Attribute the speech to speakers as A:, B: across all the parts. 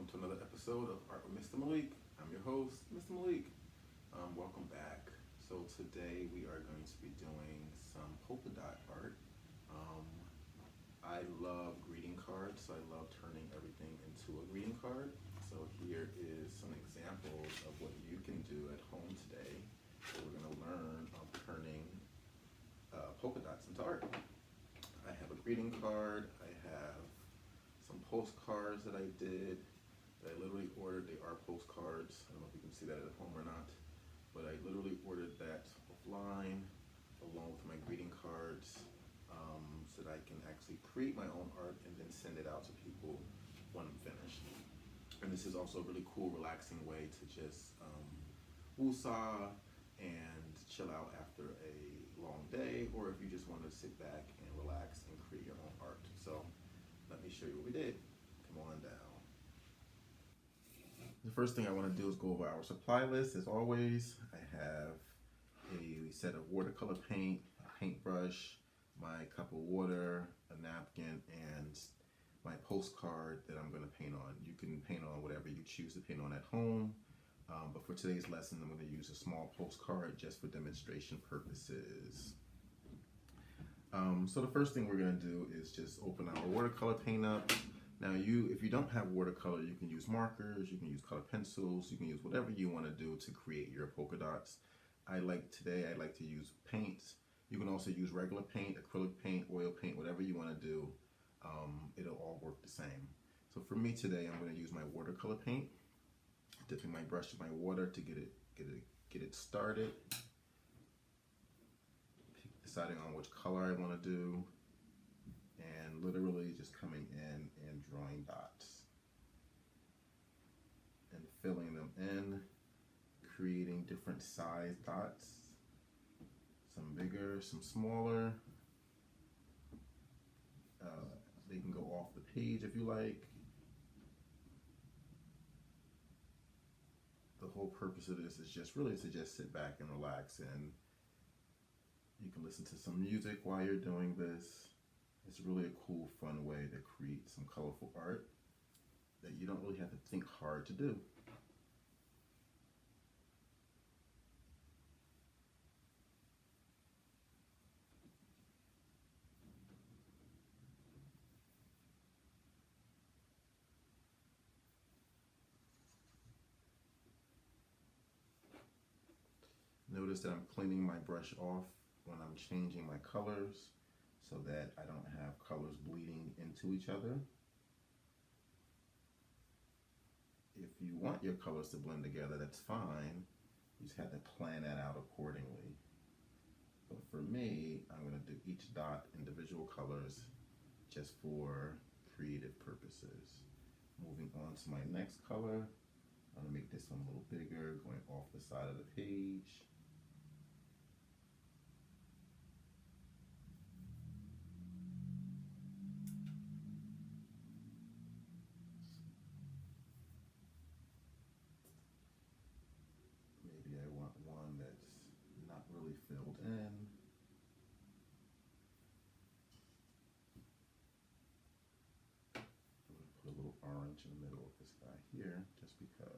A: welcome to another episode of Art with Mr. Malik. I'm your host, Mr. Malik. Welcome back. So today we are going to be doing some polka dot art. Um, I love greeting cards, so I love turning everything into a greeting card. So here is some examples of what you can do at home today. So we're going to learn turning polka dots into art. I have a greeting card. I have some postcards that I did. That I literally ordered. They are postcards. I don't know if you can see that at home or not, but I literally ordered that offline along with my greeting cards, so that I can actually create my own art and then send it out to people when I'm finished. And this is also a really cool, relaxing way to just woosah and chill out after a long day, or if you just want to sit back and relax and create your own art. So let me show you what we did. Come on down. The first thing I want to do is go over our supply list. As always, I have a set of watercolor paint, a paintbrush, my cup of water, a napkin, and my postcard that I'm going to paint on. You can paint on whatever you choose to paint on at home, but for today's lesson, I'm going to use a small postcard just for demonstration purposes. So the first thing we're going to do is just open our watercolor paint up. Now if you don't have watercolor, you can use markers, you can use colored pencils, you can use whatever you want to do to create your polka dots. I like to use paints. You can also use regular paint, acrylic paint, oil paint, whatever you want to do. It'll all work the same. So for me today, I'm going to use my watercolor paint, dipping my brush in my water to get it started. Deciding on which color I want to do, and literally just coming in and drawing dots and filling them in, creating different size dots, some bigger, some smaller. They can go off the page if you like. The whole purpose of this is just really to just sit back and relax, and you can listen to some music while you're doing this. It's really a cool, fun way to create some colorful art that you don't really have to think hard to do. Notice that I'm cleaning my brush off when I'm changing my colors so that I don't have colors bleeding into each other. If you want your colors to blend together, that's fine. You just have to plan that out accordingly. But for me, I'm going to do each dot individual colors just for creative purposes. Moving on to my next color, I'm going to make this one a little bigger, going off the side of the page. Maybe I want one that's not really filled in. I'm going to put a little orange in the middle of this guy here, just because.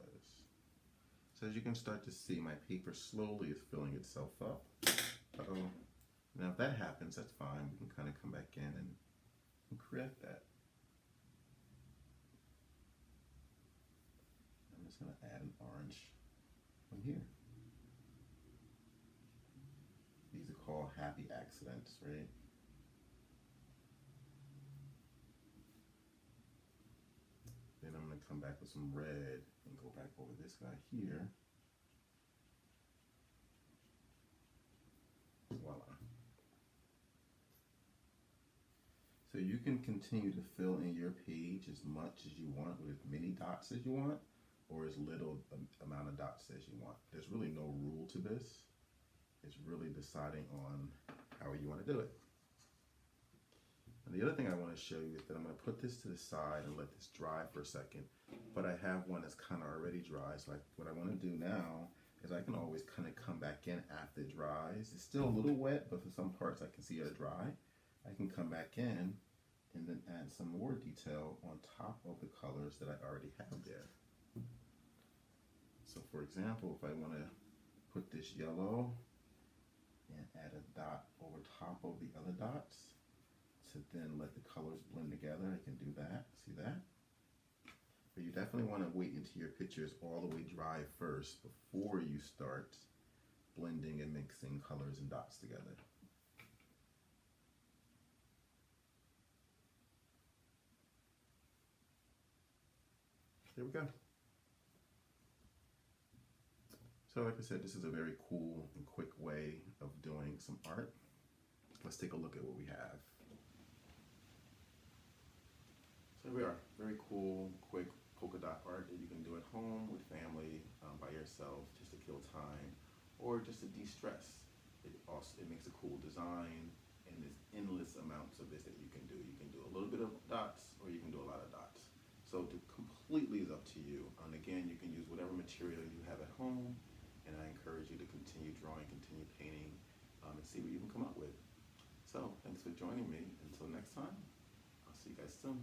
A: So as you can start to see, my paper slowly is filling itself up. Uh-oh. Now if that happens, that's fine. We can kind of come back in and correct that. I'm just going to add an orange from here. These are called happy accidents, right? Then I'm going to come back with some red and go back over this guy here. Voila. So you can continue to fill in your page as much as you want with as many dots as you want, or as little amount of dots as you want. There's really no rule to this. It's really deciding on how you want to do it. And the other thing I want to show you is that I'm going to put this to the side and let this dry for a second. But I have one that's kind of already dry. So what I want to do now is I can always kind of come back in after it dries. It's still a little wet, but for some parts I can see it dry. I can come back in and then add some more detail on top of the colors that I already have there. So for example, if I want to put this yellow and add a dot over top of the other dots to then let the colors blend together, I can do that. See that? But you definitely want to wait until your picture is all the way dry first before you start blending and mixing colors and dots together. There we go. So like I said, this is a very cool and quick way of doing some art. Let's take a look at what we have. So here we are, very cool, quick polka dot art that you can do at home with family, by yourself, just to kill time, or just to de-stress. It makes a cool design, and there's endless amounts of this that you can do. You can do a little bit of dots, or you can do a lot of dots. So it completely is up to you. And again, you can use whatever material you have at home, and I encourage you to continue drawing, continue painting, and see what you can come up with. So thanks for joining me. Until next time, I'll see you guys soon.